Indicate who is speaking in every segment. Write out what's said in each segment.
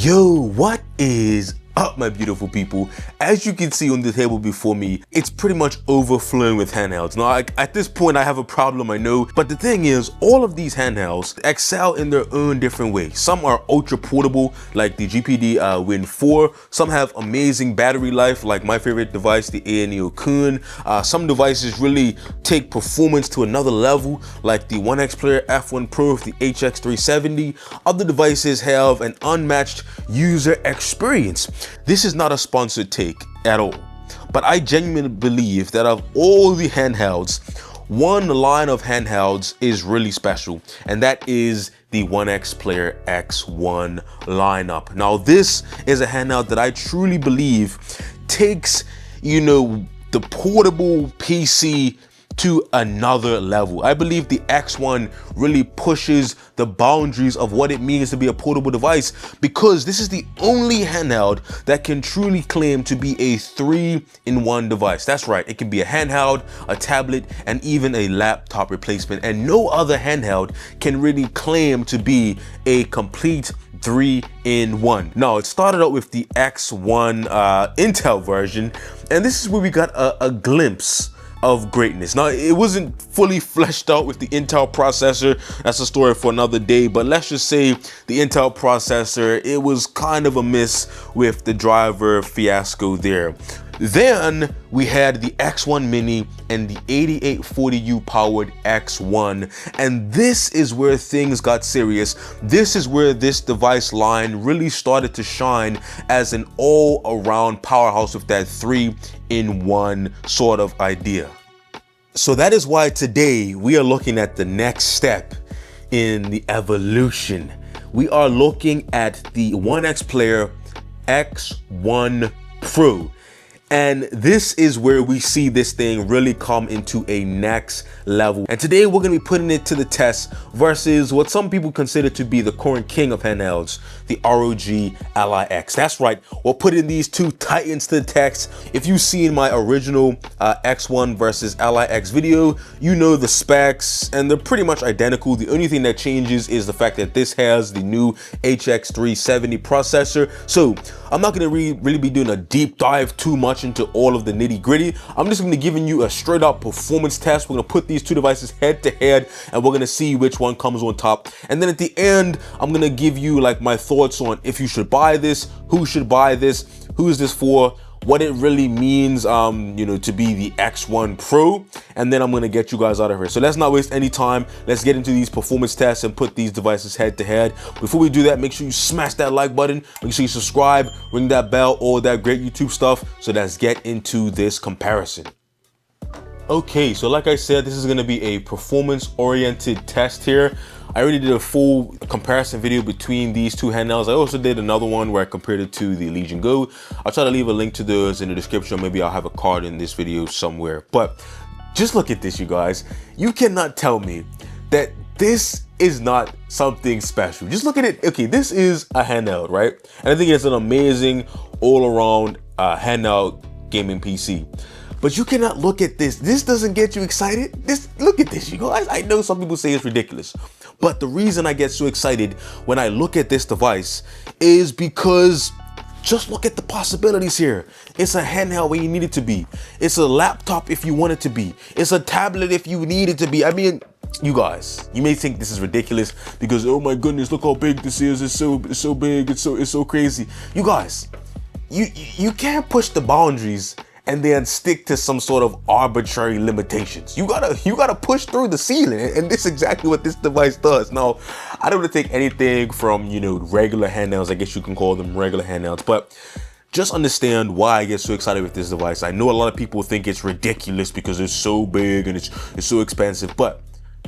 Speaker 1: Yo, what is up, my beautiful people? As you can see on the table before me, it's pretty much overflowing with handhelds. Now, at this point, I have a problem, I know, but the thing is, all of these handhelds excel in their own different way. Some are ultra portable, like the GPD Win 4. Some have amazing battery life, like my favorite device, the Wukong. Some devices really take performance to another level, like the ONEXPLAYER X1 Pro with the HX370. Other devices have an unmatched user experience. This is not a sponsored take at all, but I genuinely believe that of all the handhelds, one line of handhelds is really special, and that is the ONEXPLAYER X1 lineup. Now, this is a handheld that I truly believe takes, the portable PC to another level. I believe the X1 really pushes the boundaries of what it means to be a portable device, because this is the only handheld that can truly claim to be a 3-in-1 device. That's right, it can be a handheld, a tablet, and even a laptop replacement, and no other handheld can really claim to be a complete 3-in-1. Now, it started out with the X1 Intel version, and this is where we got a glimpse of greatness. Now, it wasn't fully fleshed out with the Intel processor. That's a story for another day, but let's just say the Intel processor, it was kind of a miss with the driver fiasco there. Then we had the X1 Mini and the 8840U powered X1, and this is where things got serious. This is where this device line really started to shine as an all-around powerhouse with that 3-in-1 sort of idea. So that is why today we are looking at the next step in the evolution. We are looking at the ONEXPLAYER X1 Pro. And this is where we see this thing really come into a next level. And today we're gonna be putting it to the test versus what some people consider to be the current king of handhelds, the ROG Ally X. That's right, we're putting these two titans to the test. If you've seen my original X1 versus Ally X video, you know the specs and they're pretty much identical. The only thing that changes is the fact that this has the new HX370 processor. So I'm not gonna really be doing a deep dive too much into all of the nitty gritty. I'm just gonna be giving you a straight up performance test. We're gonna put these two devices head to head and we're gonna see which one comes on top. And then at the end, I'm gonna give you like my thoughts on if you should buy this, who should buy this, who is this for, what it really means, to be the X1 Pro, and then I'm gonna get you guys out of here. So let's not waste any time. Let's get into these performance tests and put these devices head to head. Before we do that, make sure you smash that like button, make sure you subscribe, ring that bell, all that great YouTube stuff. So let's get into this comparison. Okay, so like I said, this is gonna be a performance-oriented test here. I already did a full comparison video between these two handhelds. I also did another one where I compared it to the Legion Go. I'll try to leave a link to those in the description. Maybe I'll have a card in this video somewhere. But just look at this, you guys. You cannot tell me that this is not something special. Just look at it. Okay, this is a handheld, right? And I think it's an amazing all-around handheld gaming PC. But you cannot look at this. This doesn't get you excited. Look at this, you guys. I know some people say it's ridiculous, but the reason I get so excited when I look at this device is because just look at the possibilities here. It's a handheld when you need it to be. It's a laptop if you want it to be. It's a tablet if you need it to be. I mean, you guys, you may think this is ridiculous because, oh my goodness, look how big this is. It's so big. It's so crazy. You guys, you can't push the boundaries and then stick to some sort of arbitrary limitations. You gotta push through the ceiling, and this is exactly what this device does. Now, I don't want to take anything from, regular handhelds. I guess you can call them regular handhelds, but just understand why I get so excited with this device. I know a lot of people think it's ridiculous because it's so big and it's so expensive, but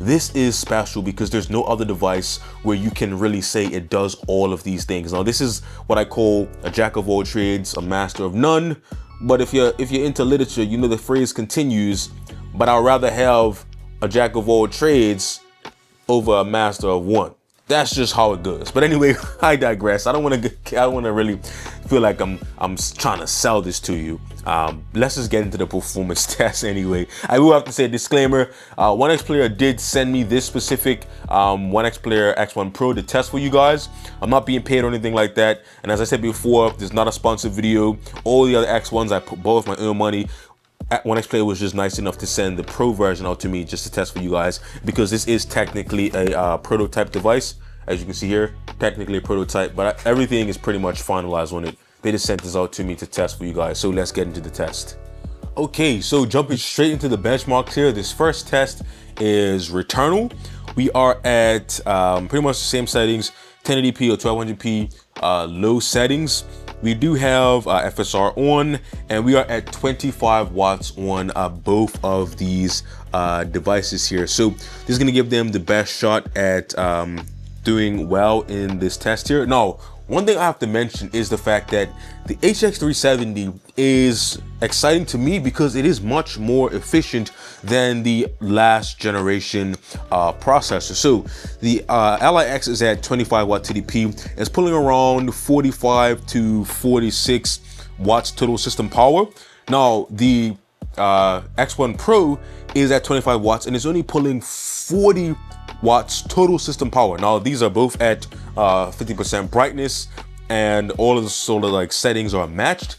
Speaker 1: this is special because there's no other device where you can really say it does all of these things. Now, this is what I call a jack of all trades, a master of none. But if you're into literature, you know the phrase continues, but I'd rather have a jack of all trades over a master of one. that's just how it goes. But anyway, I digress. I don't want to really feel like I'm trying to sell this to you. Let's just get into the performance test anyway. I will have to say a disclaimer. ONEXPLAYER did send me this specific ONEXPLAYER X1 Pro to test for you guys. I'm not being paid or anything like that. And as I said before, this is not a sponsored video. All the other X1s, I put both my own money. ONEXPLAYER was just nice enough to send the Pro version out to me just to test for you guys, because this is technically a prototype device. As you can see here, technically a prototype, but everything is pretty much finalized on it. They just sent this out to me to test for you guys. So let's get into the test. Okay, so jumping straight into the benchmarks here. This first test is Returnal. We are at pretty much the same settings, 1080p or 1200p low settings. We do have FSR on, and we are at 25 watts on both of these devices here. So this is gonna give them the best shot at doing well in this test here. Now, one thing I have to mention is the fact that the HX370 is exciting to me because it is much more efficient than the last generation processor. So the Ally X is at 25 watt TDP. It's pulling around 45 to 46 watts total system power. Now the X1 Pro is at 25 watts and it's only pulling 40 watts total system power. Now these are both at 50% brightness, and all of the sort of like settings are matched.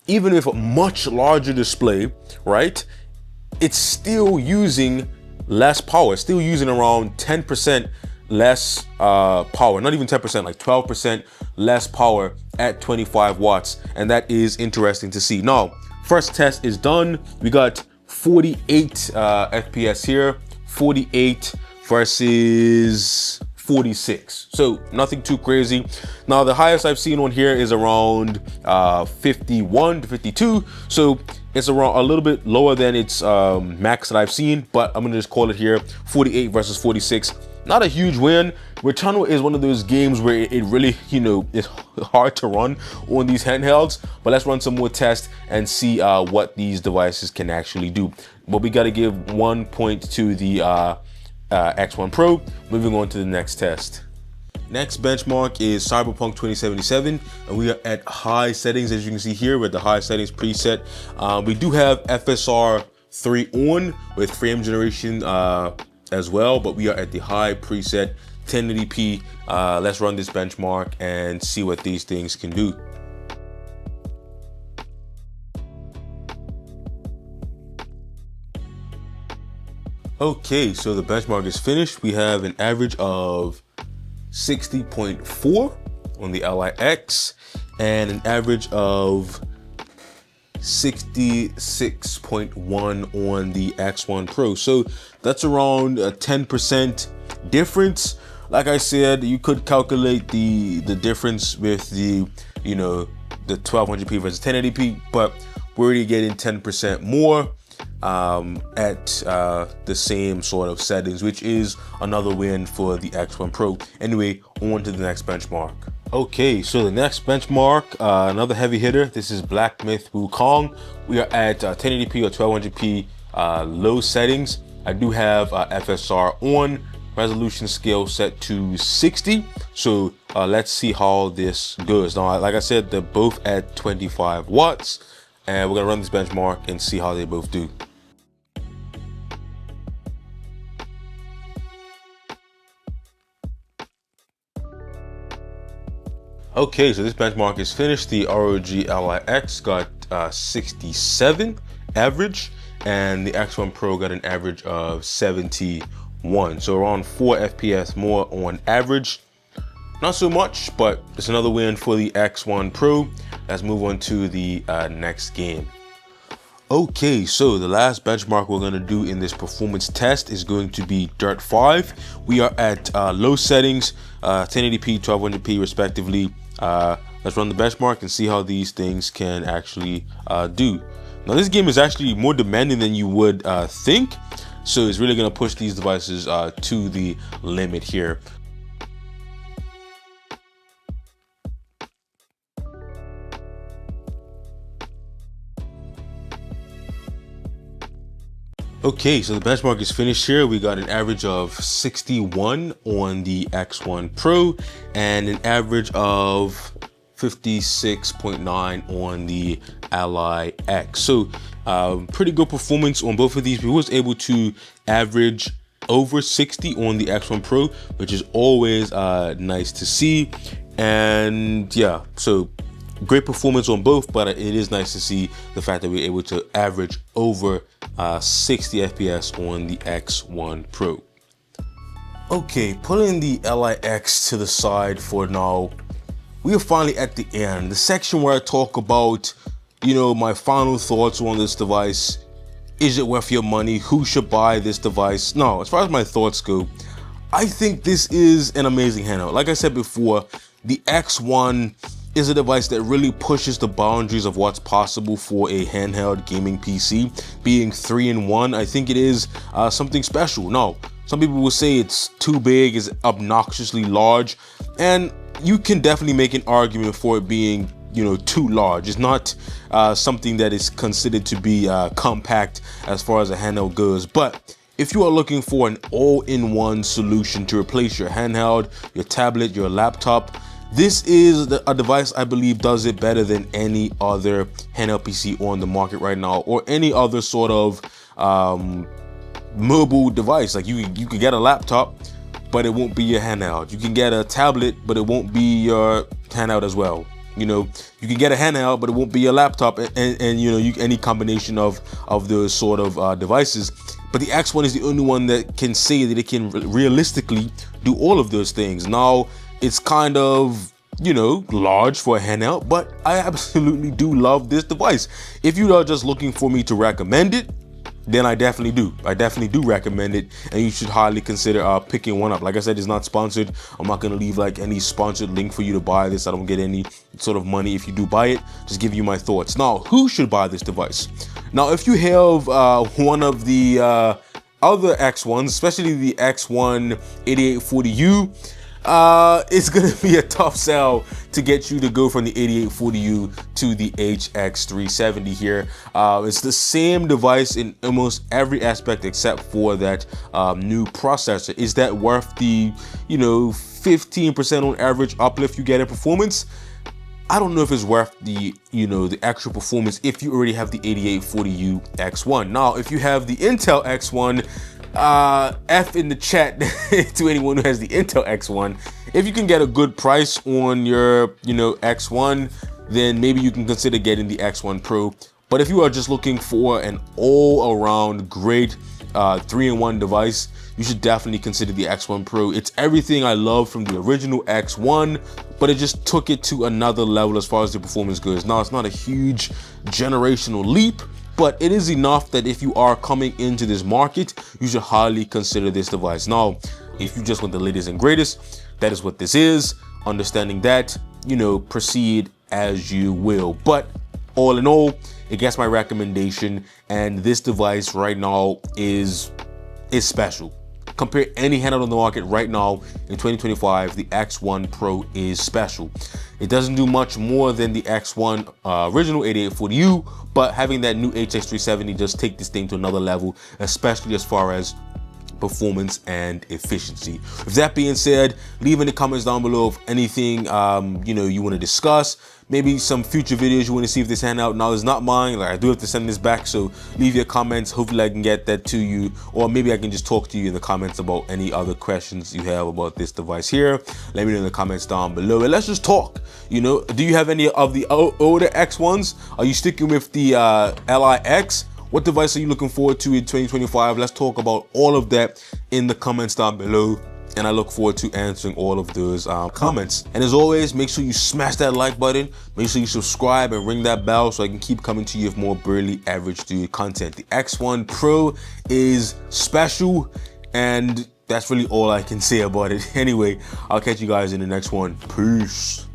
Speaker 1: Even with a much larger display, right, it's still using less power. It's still using around 10% less power, not even 10%, like 12% less power at 25 watts. And that is interesting to see. Now, first test is done. We got 48 FPS here, 48 versus 46, so nothing too crazy. Now the highest I've seen on here is around 51 to 52, so it's around a little bit lower than its max that I've seen, but I'm gonna just call it here 48 versus 46. Not a huge win. Returnal is one of those games where it really, you know, it's hard to run on these handhelds, but let's run some more tests and see what these devices can actually do. But we got to give 1 point to the X1 Pro. Moving on to the next test. Next benchmark is Cyberpunk 2077, and we are at high settings. As you can see here with the high settings preset, we do have FSR 3 on with frame generation as well, but we are at the high preset 1080p. Let's run this benchmark and see what these things can do. Okay, so the benchmark is finished. We have an average of 60.4 on the Ally X and an average of 66.1 on the X1 Pro. So that's around a 10% difference. Like I said, you could calculate the difference with the, you know, the 1200p versus 1080p, but we're already getting 10% more at the same sort of settings, which is another win for the X1 Pro. Anyway, on to the next benchmark. Okay, so the next benchmark, another heavy hitter. This is Black Myth Wukong. We are at 1080p or 1200p low settings. I do have FSR on, resolution scale set to 60. So let's see how this goes. Now, like I said, they're both at 25 watts, and we're gonna run this benchmark and see how they both do. Okay, so this benchmark is finished. The ROG Ally X got 67 average, and the X1 Pro got an average of 71. So around 4 FPS more on average. Not so much, but it's another win for the X1 Pro. Let's move on to the next game. Okay, so the last benchmark we're gonna do in this performance test is going to be Dirt 5. We are at low settings, 1080p, 1200p respectively. Let's run the benchmark and see how these things can actually do. Now this game is actually more demanding than you would think, so it's really gonna push these devices to the limit here. Okay, so the benchmark is finished here. We got an average of 61 on the X1 Pro and an average of 56.9 on the Ally X. So pretty good performance on both of these. We was able to average over 60 on the X1 Pro, which is always nice to see. And yeah, so great performance on both, but it is nice to see the fact that we're able to average over 60 FPS on the X1 Pro. Okay, putting the Ally X to the side for now, we are finally at the end, the section where I talk about, you know, my final thoughts on this device. Is it worth your money? Who should buy this device? Now, as far as my thoughts go, I think this is an amazing handheld. Like I said before, the X1 is a device that really pushes the boundaries of what's possible for a handheld gaming PC. Being 3-in-1, I think it is something special. Now, some people will say it's too big, is obnoxiously large, and you can definitely make an argument for it being, you know, too large. It's not something that is considered to be compact as far as a handheld goes. But if you are looking for an all-in-one solution to replace your handheld, your tablet, your laptop, this is a device I believe does it better than any other handheld PC on the market right now, or any other sort of mobile device. Like you could get a laptop, but it won't be your handheld. You can get a tablet, but it won't be your handheld as well. You know, you can get a handheld, but it won't be your laptop, and you know, any combination of those sort of devices. But the X1 is the only one that can say that it can realistically do all of those things. Now, it's kind of, you know, large for a handheld, but I absolutely do love this device. If you are just looking for me to recommend it, then I definitely do. I definitely do recommend it, and you should highly consider picking one up. Like I said, it's not sponsored. I'm not gonna leave like any sponsored link for you to buy this. I don't get any sort of money if you do buy it. Just give you my thoughts. Now, who should buy this device? Now, if you have one of the other X1s, especially the X1 8840U, it's gonna be a tough sell to get you to go from the 8840U to the HX370 here. It's the same device in almost every aspect except for that new processor. Is that worth the, you know, 15% on average uplift you get in performance? I don't know if it's worth the, you know, the actual performance if you already have the 8840U X1. Now, if you have the Intel X1, F in the chat to anyone who has the Intel X1. If you can get a good price on your, you know, X1, then maybe you can consider getting the X1 Pro. But if you are just looking for an all-around great 3-in-1 device, you should definitely consider the X1 Pro. It's everything I love from the original X1, but it just took it to another level as far as the performance goes. Now, it's not a huge generational leap, but it is enough that if you are coming into this market, you should highly consider this device. Now, if you just want the latest and greatest, that is what this is. Understanding that, you know, proceed as you will. But all in all, it gets my recommendation, and this device right now is special. Compare any handheld on the market right now in 2025, the X1 Pro is special. It doesn't do much more than the X1 original 8840U, but having that new HX370 just take this thing to another level, especially as far as performance and efficiency. With that being said, leave in the comments down below of anything you know, you want to discuss. Maybe some future videos you want to see if this handheld. Now, it's not mine. Like, I do have to send this back, so leave your comments. Hopefully I can get that to you, or maybe I can just talk to you in the comments about any other questions you have about this device here. Let me know in the comments down below, and let's just talk. You know, do you have any of the older X1s? Are you sticking with the Ally X? What device are you looking forward to in 2025? Let's talk about all of that in the comments down below, and I look forward to answering all of those comments. And as always, make sure you smash that like button, make sure you subscribe and ring that bell so I can keep coming to you with more barely average dude content. The X1 Pro is special, and that's really all I can say about it. Anyway, I'll catch you guys in the next one. Peace.